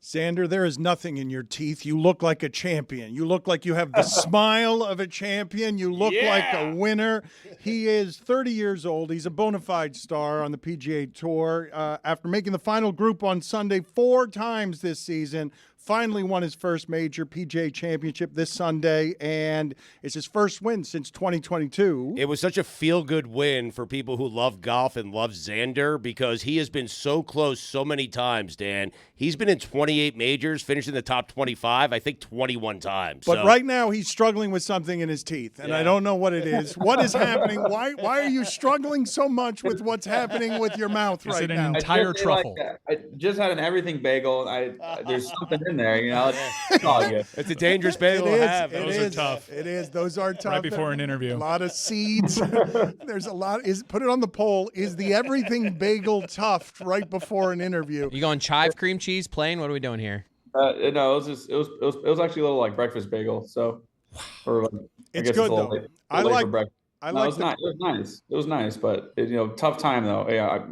Xander, there is nothing in your teeth. You look like a champion. You look like you have the smile of a champion. You look like a winner. He is 30 years old. He's a bona fide star on the PGA Tour. After making the final group on Sunday 4 times this season, finally won his first major PGA Championship this Sunday, and it's his first win since 2022. It was such a feel-good win for people who love golf and love Xander because he has been so close so many times, Dan. He's been in 28 majors, finished in the top 25, I think 21 times. But right now he's struggling with something in his teeth, and I don't know what it is. What is happening? Why are you struggling so much with what's happening with your mouth right now? An entire truffle. I just had an everything bagel. There's something in there, you know. It's all good. It's a dangerous bagel to have. Those are tough. It is. Those are tough. Right before an interview. A lot of seeds. There's a lot. Put it on the poll. Is the everything bagel tough right before an interview? You going chive cream cheese plain? What are we doing here? No, it was actually a little like breakfast bagel. So, It's good though. I like. It was nice. It was nice, but tough time though. Yeah,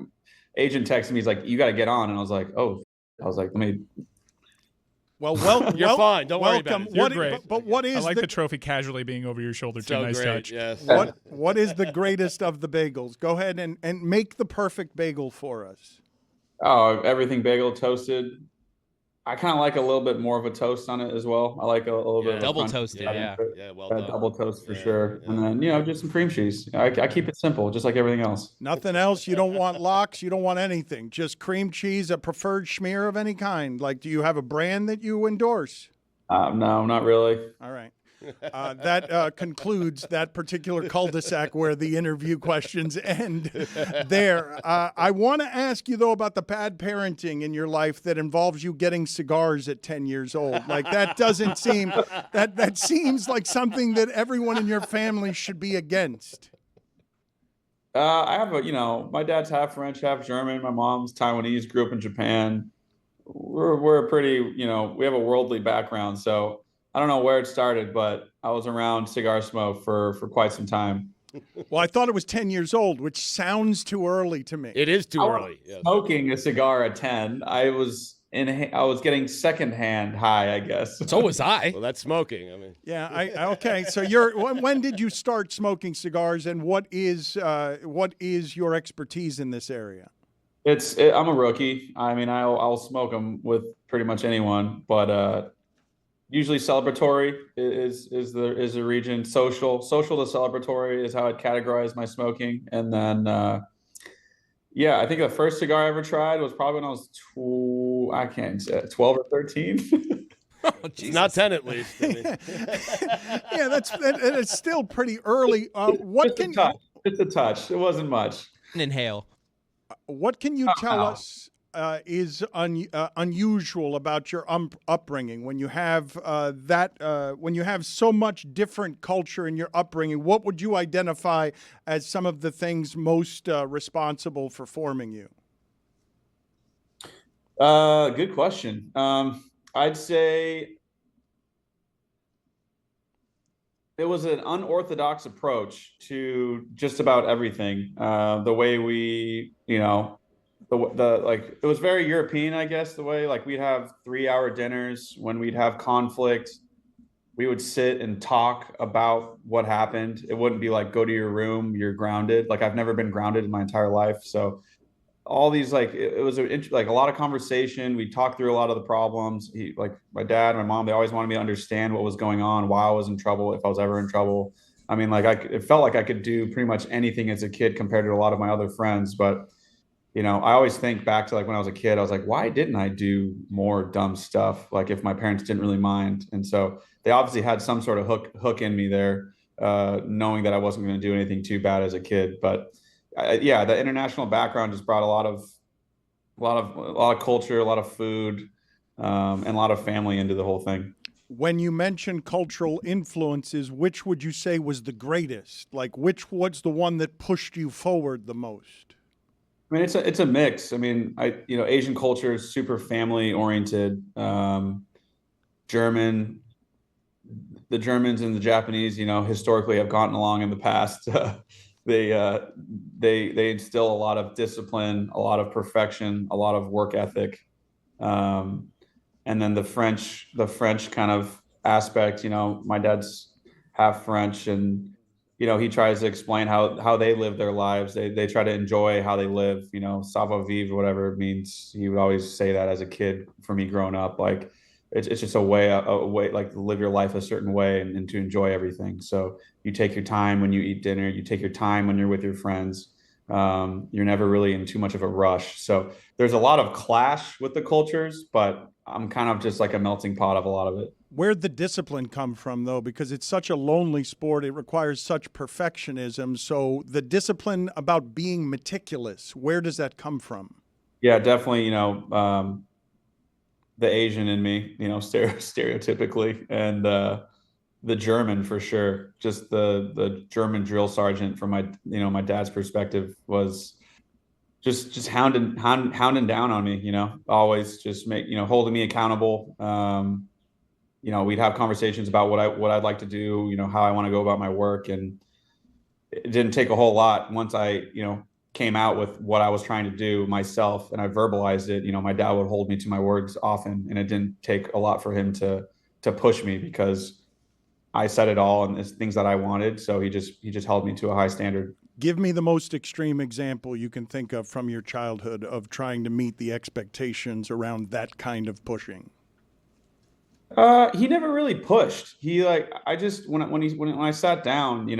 agent texted me. He's like, "You got to get on," and I was like, "Oh," I was like, "Let me." Well, you're fine. Don't worry about it. You're great. But what is I like the trophy casually being over your shoulder too. So nice great, touch. yes. What is the greatest of the bagels? Go ahead and make the perfect bagel for us. Oh, everything bagel toasted. I kind of like a little bit more of a toast on it as well. I like a little bit of double crunch. toasted, Yeah, well done. Double toast for sure. And then, just some cream cheese. I keep it simple, just like everything else. Nothing else? You don't want lox? You don't want anything? Just cream cheese, a preferred schmear of any kind? Like, do you have a brand that you endorse? No, not really. All right. That concludes that particular cul-de-sac where the interview questions end there. I want to ask you, though, about the bad parenting in your life that involves you getting cigars at 10 years old. Like, that doesn't seem – that seems like something that everyone in your family should be against. I have my dad's half French, half German. My mom's Taiwanese, grew up in Japan. We're pretty, we have a worldly background, so – I don't know where it started, but I was around cigar smoke for quite some time. Well, I thought it was 10 years old, which sounds too early to me. It is too early. Yes. Smoking a cigar at 10. I was getting secondhand high, I guess. So was I. Well, that's smoking. I mean, yeah. Okay. So when did you start smoking cigars, and what is your expertise in this area? I'm a rookie. I mean, I'll smoke them with pretty much anyone, but usually celebratory is the region. Social to celebratory is how I'd categorize my smoking. And then, I think the first cigar I ever tried was probably when I was 12 or 13. Oh, it's not 10 at least. I mean. Yeah, that's still pretty early. It's a touch. It wasn't much. Inhale. What can you tell us is unusual about your upbringing when you have when you have so much different culture in your upbringing? What would you identify as some of the things most responsible for forming you? Good question. I'd say it was an unorthodox approach to just about everything. The way we, it was very European, I guess, the way we'd have 3-hour dinners. When we'd have conflict, we would sit and talk about what happened. It wouldn't be like, go to your room, you're grounded. I've never been grounded in my entire life. So all these, it was a lot of conversation. We talked through a lot of the problems. My dad, my mom, they always wanted me to understand what was going on, why I was in trouble, if I was ever in trouble. I mean, it felt like I could do pretty much anything as a kid compared to a lot of my other friends. But I always think back to when I was a kid, I was like, why didn't I do more dumb stuff? If my parents didn't really mind. And so they obviously had some sort of hook in me there, knowing that I wasn't going to do anything too bad as a kid. But the international background just brought a lot of culture, a lot of food, and a lot of family into the whole thing. When you mention cultural influences, which would you say was the greatest? What's the one that pushed you forward the most? I mean, it's a mix. I mean, Asian culture is super family oriented. The Germans and the Japanese, historically have gotten along in the past. They instill a lot of discipline, a lot of perfection, a lot of work ethic. And and then the French kind of aspect. My dad's half French, and he tries to explain how they live their lives. They try to enjoy how they live. Savoir vivre, whatever it means. He would always say that as a kid for me growing up. Like it's just a way like to live your life a certain way and to enjoy everything. So you take your time when you eat dinner. You take your time when you're with your friends. You're never really in too much of a rush. So there's a lot of clash with the cultures, but I'm kind of just like a melting pot of a lot of it. Where'd the discipline come from, though? Because it's such a lonely sport. It requires such perfectionism. So the discipline about being meticulous, where does that come from? Yeah, definitely, the Asian in me, stereotypically, and the German for sure. Just the German drill sergeant from my dad's perspective was just hounding down on me, always just holding me accountable. We'd have conversations about what I'd like to do, how I want to go about my work. And it didn't take a whole lot once I, came out with what I was trying to do myself and I verbalized it. My dad would hold me to my words often, and it didn't take a lot for him to push me because I said it all and it's things that I wanted. So he just held me to a high standard. Give me the most extreme example you can think of from your childhood of trying to meet the expectations around that kind of pushing. He never really pushed. He when I sat down,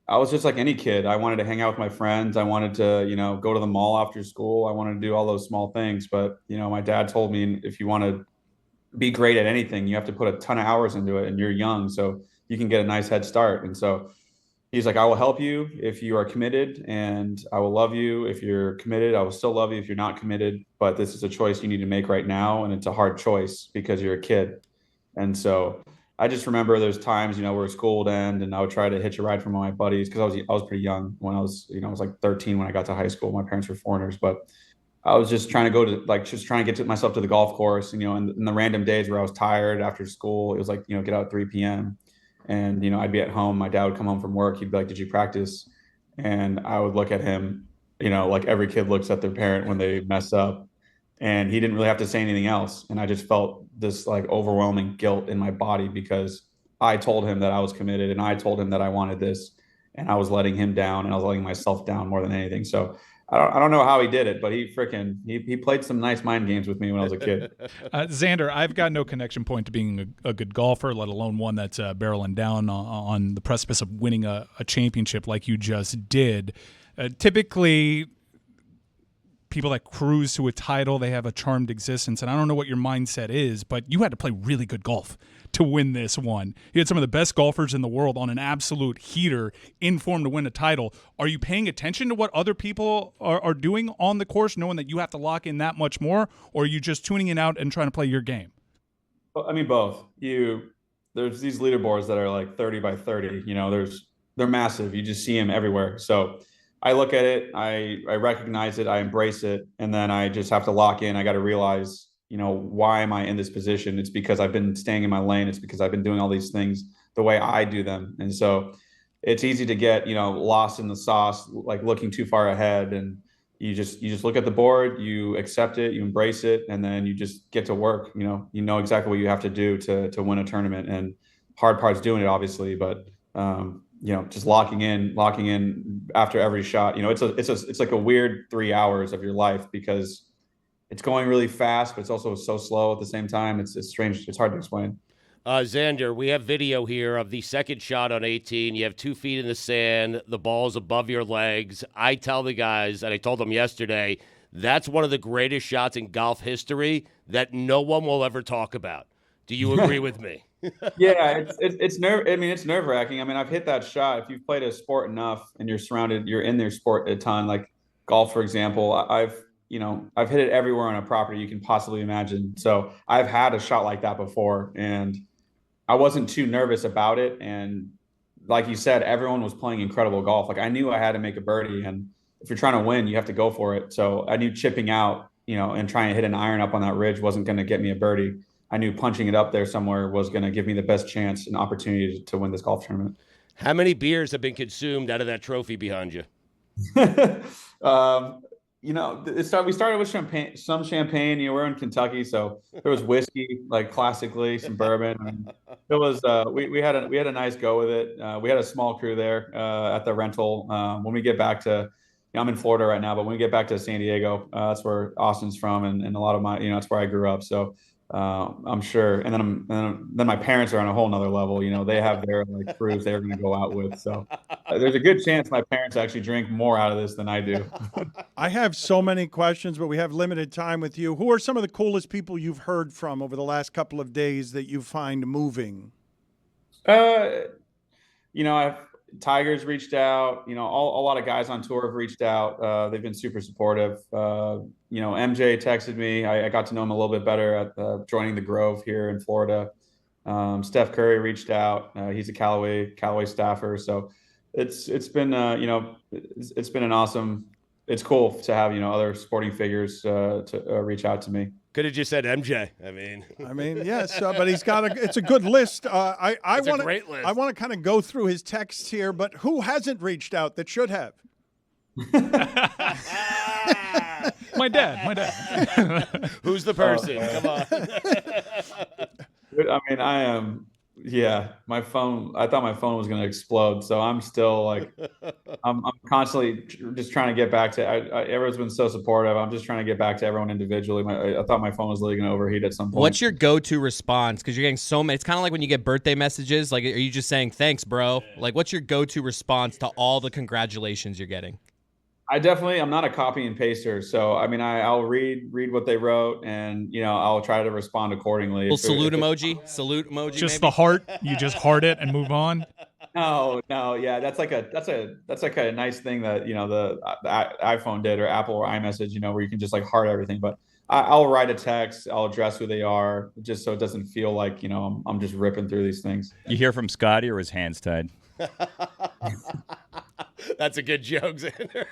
I was just like any kid. I wanted to hang out with my friends. I wanted to, go to the mall after school. I wanted to do all those small things. But, my dad told me if you want to be great at anything, you have to put a ton of hours into it, and you're young, so you can get a nice head start. And so he's like, I will help you if you are committed, and I will love you if you're committed. I will still love you if you're not committed, but this is a choice you need to make right now. And it's a hard choice because you're a kid. And so I just remember there's times, where school would end and I would try to hitch a ride from my buddies because I was pretty young when I was like 13 when I got to high school. My parents were foreigners, but I was just trying to just trying to get myself to the golf course, and in the random days where I was tired after school, it was like, get out at 3 p.m. And, I'd be at home. My dad would come home from work. He'd be like, did you practice? And I would look at him, like every kid looks at their parent when they mess up. And he didn't really have to say anything else. And I just felt this like overwhelming guilt in my body because I told him that I was committed and I told him that I wanted this, and I was letting him down and I was letting myself down more than anything. So I don't know how he did it, but he played some nice mind games with me when I was a kid. Xander, I've got no connection point to being a good golfer, let alone one that's barreling down on the precipice of winning a championship like you just did. Typically, people that cruise to a title, they have a charmed existence. And I don't know what your mindset is, but you had to play really good golf to win this one. You had some of the best golfers in the world on an absolute heater in form to win a title. Are you paying attention to what other people are doing on the course, knowing that you have to lock in that much more? Or are you just tuning it out and trying to play your game? Well, I mean, both. There's these leaderboards that are like 30 by 30, they're massive. You just see them everywhere. So I look at it, I recognize it, I embrace it, and then I just have to lock in. I got to realize, why am I in this position? It's because I've been staying in my lane. It's because I've been doing all these things the way I do them. And so it's easy to get, lost in the sauce, like looking too far ahead. And you just look at the board, you accept it, you embrace it, and then you just get to work. You know exactly what you have to do to win a tournament. And hard part's doing it, obviously, but just locking in after every shot. It's like a weird 3 hours of your life because it's going really fast, but it's also so slow at the same time. It's strange. It's hard to explain. Xander, we have video here of the second shot on 18. You have 2 feet in the sand. The ball's above your legs. I tell the guys, and I told them yesterday, that's one of the greatest shots in golf history that no one will ever talk about. Do you agree with me? Yeah, it's nerve wracking. I mean, I've hit that shot. If you've played a sport enough and you're in their sport a ton, like golf, for example, I've hit it everywhere on a property you can possibly imagine. So I've had a shot like that before, and I wasn't too nervous about it. And like you said, everyone was playing incredible golf. Like I knew I had to make a birdie, and if you're trying to win, you have to go for it. So I knew chipping out, and trying to hit an iron up on that ridge wasn't going to get me a birdie. I knew punching it up there somewhere was going to give me the best chance and opportunity to win this golf tournament. How many beers have been consumed out of that trophy behind you? We started with some champagne. We're in Kentucky, so there was whiskey, like classically, some bourbon. And it was we had a nice go with it. We had a small crew there at the rental. When we get back to, I'm in Florida right now, but when we get back to San Diego, that's where Austin's from, and a lot of my, that's where I grew up. So I'm sure. And then my parents are on a whole nother level. They have their like crews they're going to go out with. So there's a good chance my parents actually drink more out of this than I do. I have so many questions, but we have limited time with you. Who are some of the coolest people you've heard from over the last couple of days that you find moving? Tigers reached out. A lot of guys on tour have reached out. They've been super supportive. MJ texted me. I got to know him a little bit better at joining the Grove here in Florida. Steph Curry reached out. He's a Callaway staffer. So it's been it's been an awesome. It's cool to have other sporting figures to reach out to me. Could have just said MJ. I mean, yes, but he's got it's a good list. I want a great list. I want to kind of go through his texts here, but who hasn't reached out that should have? My dad. Who's the person? Come on. I mean, I am. Yeah, my phone. I thought my phone was going to explode, so I'm still like, I'm constantly just trying to get back to. Everyone's been so supportive. I'm just trying to get back to everyone individually. I thought my phone was really going to overheat at some point. What's your go-to response? Because you're getting so many. It's kind of like when you get birthday messages. Like, are you just saying thanks, bro? Like, what's your go-to response to all the congratulations you're getting? I'm not a copy and paster. So, I mean, I'll read what they wrote and, I'll try to respond accordingly. Little salute emoji. Just maybe? the heart. You just heart it and move on. No. Yeah. That's like a nice thing that, the iPhone did or Apple or iMessage, where you can just like heart everything. But I'll write a text. I'll address who they are just so it doesn't feel like, I'm just ripping through these things. You hear from Scottie or his hands tied? That's a good joke, Xander.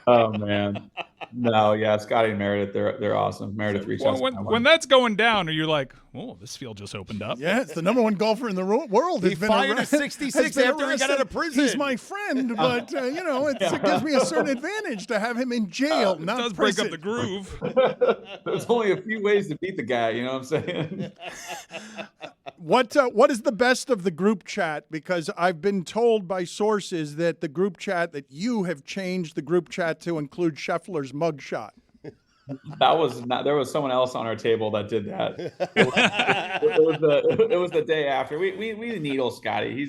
Oh man, no, yeah, Scottie and Meredith, they're awesome. Meredith reached out. When that's going down, are you like, oh, this field just opened up? Yeah, it's the number one golfer in the world. He fired a 66 after he got out of prison. He's my friend, but it gives me a certain advantage to have him in jail. Not It does prison. break up the groove. There's only a few ways to beat the guy. You know what I'm saying? What is the best of the group chat? Because I've been told by sources that the group chat that you have changed the group chat to include Scheffler's mugshot. That was not. There was someone else on our table that did that. It was the day after. We needle Scottie. He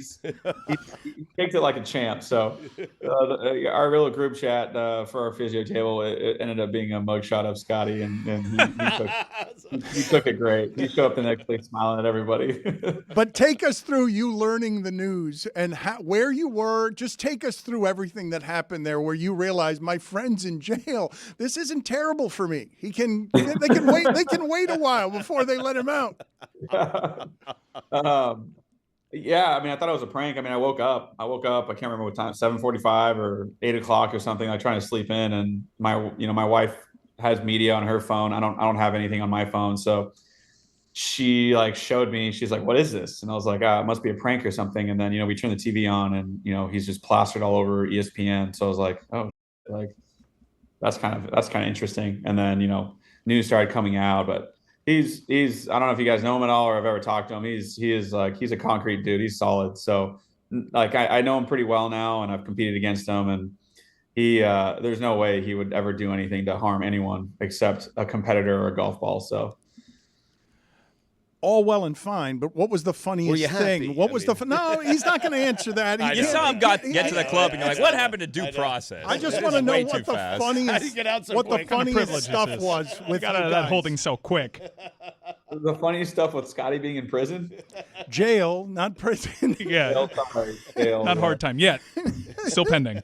kicked it like a champ. So our little group chat for our physio table it ended up being a mugshot of Scottie, and he took it great. He showed up the next day smiling at everybody. But take us through you learning the news and where you were. Just take us through everything that happened there, where you realized my friend's in jail. This isn't terrible for me. They can wait. They can wait a while before they let him out. Yeah, I mean, I thought it was a prank. I mean, I woke up. I can't remember what time, 7:45 or 8 o'clock or something. Like trying to sleep in, and my wife has media on her phone. I don't have anything on my phone, so she like showed me. She's like, "What is this?" And I was like, "It must be a prank or something." And then we turned the TV on, and he's just plastered all over ESPN. So I was like, "Oh, like." That's kind of interesting. And then, news started coming out, but he's, I don't know if you guys know him at all or have ever talked to him. He's a concrete dude. He's solid. So like, I know him pretty well now and I've competed against him, and there's no way he would ever do anything to harm anyone except a competitor or a golf ball. So. All well and fine, but what was the funniest thing? What was the no? He's not going to answer that. You saw him get to the club, and you're like, "What happened to due process?" I just want to know what the funniest stuff was with that holding so quick. The funniest stuff with Scottie being in prison, jail, not prison. Yeah, jail, not hard time yet. Still pending.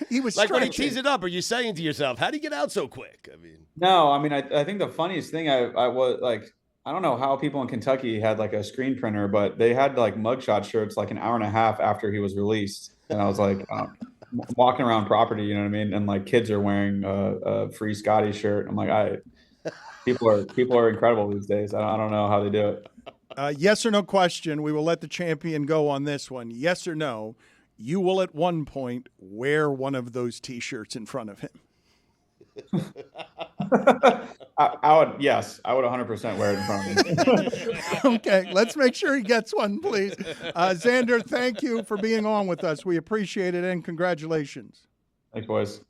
He was like when he tees it up. Are you saying to yourself, "How do you get out so quick?" I mean, no. I mean, I think the funniest thing I was like. I don't know how people in Kentucky had like a screen printer, but they had like mugshot shirts like an hour and a half after he was released. And I was like, walking around property, you know what I mean? And like kids are wearing a free Scottie shirt. I'm like, people are incredible these days. I don't know how they do it. Yes or no question. We will let the champion go on this one. Yes or no, you will at one point wear one of those T-shirts in front of him. I would 100% wear it in front of me. Okay, let's make sure he gets one, please. Xander, thank you for being on with us. We appreciate it, and congratulations. Thanks, boys.